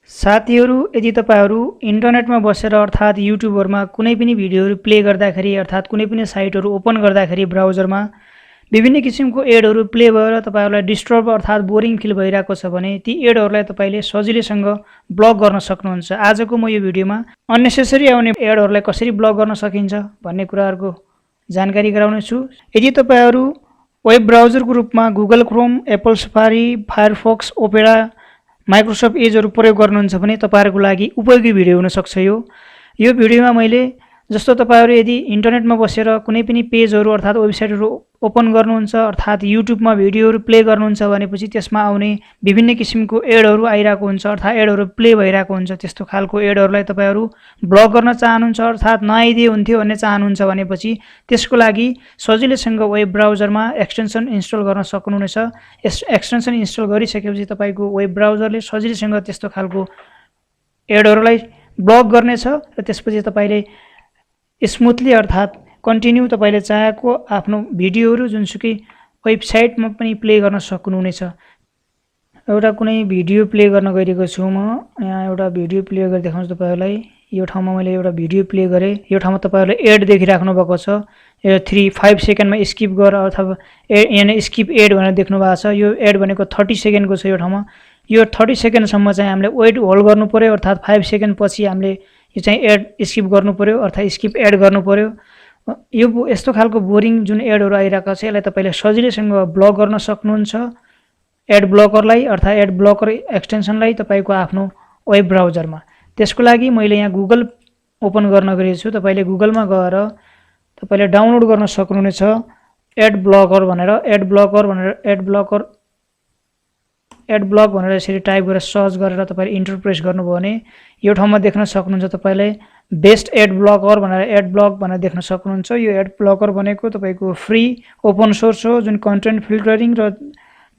साथीहरू, यदि तपाईहरु इन्टरनेटमा बसेर अर्थात् युट्युबहरुमा कुनै पनि भिडियोहरु प्ले गर्दाखेरि अर्थात् कुनै पनि साइटहरु ओपन गर्दाखेरि ब्राउजरमा विभिन्न किसिमको एडहरु प्ले भएर तपाईहरुलाई डिस्टर्ब अर्थात् बोरिङ फिल भइरहेको छ भने ती एडहरुलाई तपाईले सजिलैसँग ब्लक गर्न सक्नुहुन्छ। आजको म यो भिडियोमा अननेसेसरी आउने एडहरुलाई कसरी ब्लक गर्न सकिन्छ भन्ने कुराहरुको जानकारी गराउने छु। यदि तपाईहरु वेब ब्राउजरको रूपमा Google Chrome, Apple Safari, Firefox, Opera, Microsoft एजहरु प्रयोग गर्नुहुन्छ भने तपाईहरुको लागि उपयोगी भिडियो हुन सक्छ। यो भिडियोमा मैले जस्तो तपाईहरु यदि इन्टरनेटमा बसेर कुनै पनि पेजहरु अर्थात् वेबसाइटहरु ओपन गर्नुहुन्छ अर्थात् युट्युबमा भिडियोहरु प्ले गर्नुहुन्छ भनेपछि त्यसमा आउने विभिन्न किसिमको एडहरु आइरहेको हुन्छ अर्थात् एडहरु प्ले भइरहेको हुन्छ। त्यस्तो खालको एडहरुलाई तपाईहरु ब्लक गर्न चाहनुहुन्छ अर्थात् नआइदिए हुन्थ्यो भन्ने चाहनुहुन्छ भनेपछि त्यसको लागि सजिलैसँग वेब ब्राउजरमा एक्सटेन्सन इन्स्टल गर्न सक्नुहुनेछ। यस एक्सटेन्सन इन्स्टल गरिसकेपछि तपाईको वेब ब्राउजरले सजिलैसँग त्यस्तो खालको एडहरुलाई ब्लक गर्नेछ र त्यसपछि तपाईले स्मुथली अर्थात् कन्टिन्यू तपाईले चाहेको आफ्नो भिडियोहरु जुनसुकै वेबसाइटमा पनि प्ले गर्न सक्नुहुनेछ। एउटा कुनै भिडियो प्ले गर्न गइरहेको छु म। यहाँ एउटा भिडियो प्ले गरेर देखाउँछु तपाईहरुलाई। यो ठाउँमा मैले एउटा भिडियो प्ले गरे। यो ठाउँमा तपाईहरुले एड देखिराख्नु भएको छ। यो 3-5 सेकेन्डमा स्किप गर अथवा यहाँ स्किप एड भनेर देख्नु भएको छ। यो एड भनेको 30 सेकेन्डको छ। यो ठाउँमा यो 30 सेकेन्डसम्म चाहिँ हामीले वेट होल्ड गर्नु पर्यो अर्थात् 5 सेकेन्ड पछि हामीले यो चाहिँ एड स्किप गर्नु पर्यो अर्थात् स्किप एड गर्नु पर्यो। यो यस्तो खालको बोरिङ जुन एडहरु आइरहेको छ यसलाई तपाईले सजिलैसँग ब्लक गर्न सक्नुहुन्छ। एड ब्लकरलाई अर्थात् एड ब्लकर एक्सटेन्सनलाई तपाईको आफ्नो वेब ब्राउजरमा। त्यसको लागि मैले यहाँ गुगल ओपन गर्न गएको छु। तपाईले गुगलमा गएर तपाईले डाउनलोड गर्न सक्नुहुनेछ एड ब्लकर भनेर एड ब्लक भनेर यसरी टाइप गरेर सर्च गरेर तपाईले इन्टर प्रेस गर्नुभयो भने यो ठाउँमा देख्न सक्नुहुन्छ तपाईले बेस्ट एड ब्लकर भनेर एड ब्लक भनेर देख्न सक्नुहुन्छ। यो एड ब्लकर भनेको तपाईको फ्री ओपन सोर्स हो जुन कन्टेन्ट फिल्टरिङ र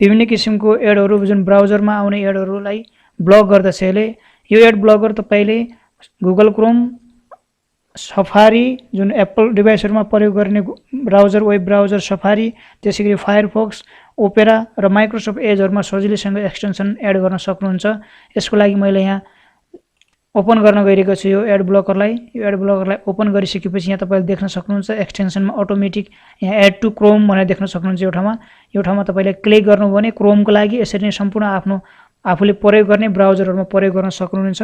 विभिन्न किसिमको एडहरु जुन ब्राउजरमा आउने एडहरुलाई ब्लक गर्दछ यसले। यो एड ब्लकर तपाईले गुगल क्रोम, सफारी जुन एप्पल डिभाइसहरुमा प्रयोग गर्ने ब्राउजर वेब ब्राउजर सफारी, त्यसैगरी फायरफक्स, ओपेरा र माइक्रोसफ्ट एजहरुमा सजिलैसँग एक्सटेन्सन एड गर्न सक्नुहुन्छ। यसको लागि मैले यहाँ ओपन गर्न गइरहेको छु यो एड ब्लकरलाई। यो एड ब्लकरलाई ओपन गरिसकेपछि यहाँ तपाईले देख्न सक्नुहुन्छ एक्सटेन्सनमा अटोमेटिक यहाँ एड टु क्रोम भनेर देख्न सक्नुहुन्छ। यो ठाउँमा तपाईले क्लिक गर्नुभयो भने क्रोमको लागि यसरी नै सम्पूर्ण आफ्नो आफूले प्रयोग गर्ने ब्राउजरहरुमा प्रयोग गर्न सक्नुहुन्छ।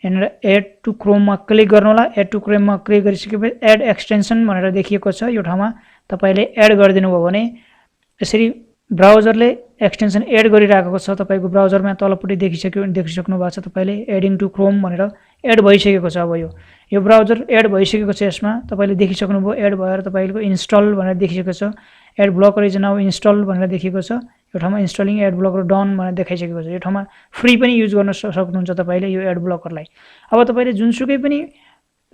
यहाँनिर एड टु क्रोममा क्लिक गर्नु होला। एड टु क्रोममा क्लिक गरिसकेपछि एड एक्सटेन्सन भनेर देखिएको छ। यो ठाउँमा तपाईले एड गरिदिनु भयो भने यसरी ब्राउजरले एक्सटेन्सन एड गरिराखेको छ। तपाईको ब्राउजरमा तलपट्टि देखिसक्नु भएको छ तपाईले एडिङ टु क्रोम भनेर एड भइसकेको छ। अब यो ब्राउजर एड भइसकेको छ। यसमा तपाईले देखिसक्नुभयो एड भएर तपाईको इन्स्टल भनेर देखिएको छ। Ad blocker is now install भनेर देखिएको छ। यो ठाउँमा इन्स्टलिङ एड ब्लकर डन भनेर देखाइसकेको छ। यो ठाउँमा फ्री पनि युज गर्न सक्नुहुन्छ तपाईले यो एड ब्लकरलाई। अब तपाईले जुनसुकै पनि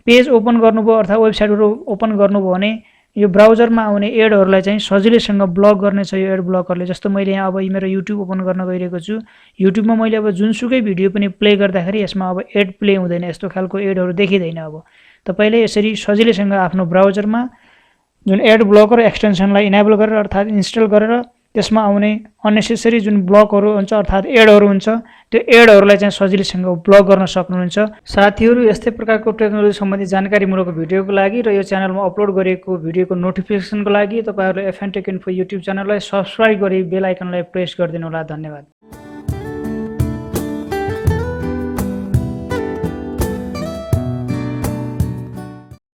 पेज ओपन गर्नुभयो अर्थात् वेबसाइटहरु ओपन गर्नुभयो भने यो ब्राउजरमा आउने एडहरुलाई चाहिँ सजिलैसँग ब्लक गर्नेछ यो एड ब्लकरले। जस्तो मैले यहाँ अब मेरो युट्युब ओपन गर्न गइरहेको छु। युट्युबमा मैले अब जुनसुकै भिडियो पनि प्ले गर्दाखेरि यसमा अब एड प्ले हुँदैन। यस्तो खालको एडहरु देखिदैन। अब तपाईले यसरी सजिलैसँग आफ्नो ब्राउजरमा जुन एड ब्लकर एक्सटेन्सनलाई इनेबल गरेर अर्थात् इन्स्टल गरेर त्यसमा आउने अननेसेसरी जुन ब्लकहरु हुन्छ अर्थात् एडहरु हुन्छ त्यो एडहरुलाई चाहिँ सजिलैसँग ब्लक गर्न सक्नुहुन्छ। साथीहरु, यस्तै प्रकारको टेक्नोलोजी सम्बन्धी जानकारीमूलक भिडियोको लागि र यो च्यानलमा अपलोड गरेको भिडियोको नोटिफिकेसनको लागि तपाईहरुले एफएन टेक इन्फो युट्युब च्यानललाई सब्स्क्राइब गरी बेल आइकनलाई प्रेस गरिदिनु होला। धन्यवाद।